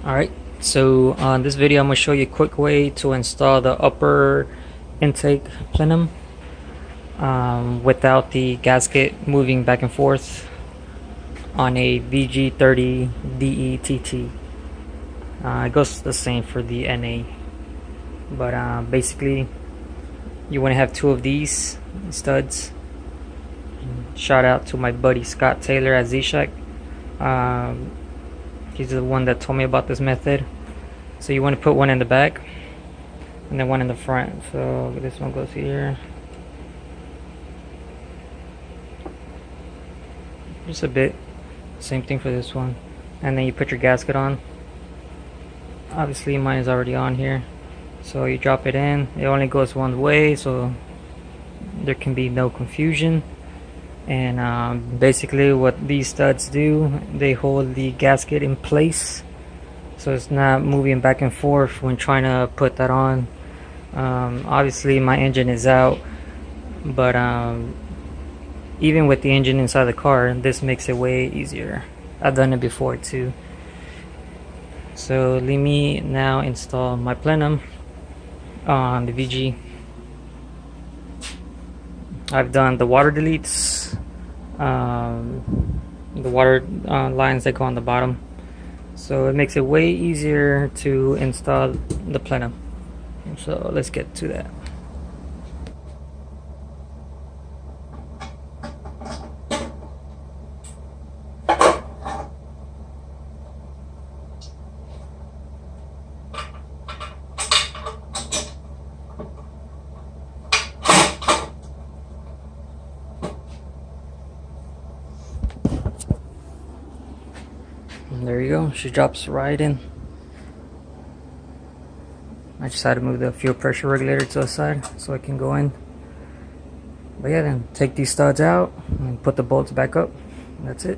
Alright, so on this video I'm going to show you a quick way to install the upper intake plenum without the gasket moving back and forth on a VG30 DETT. It goes the same for the NA, but basically you want to have two of these studs. Shout out to my buddy Scott Taylor at Z-Shack. He's the one that told me about this method. So you want to put one in the back and then one in the front. So this one goes here, just a bit. Same thing for this one. And then you put your gasket on. Obviously mine is already on here, so you drop it in. It only goes one way, so there can be no confusion. And basically what these studs do, they hold the gasket in place so it's not moving back and forth when trying to put that on. Obviously my engine is out, but even with the engine inside the car, this makes it way easier. I've done it before too. So let me now install my plenum on the VG. I've done the water deletes, the water lines that go on the bottom, so it makes it way easier to install the plenum. So let's get to that. And there you go, she drops right in. I just had to move the fuel pressure regulator to the side so it can go in. But yeah, then take these studs out and put the bolts back up. That's it.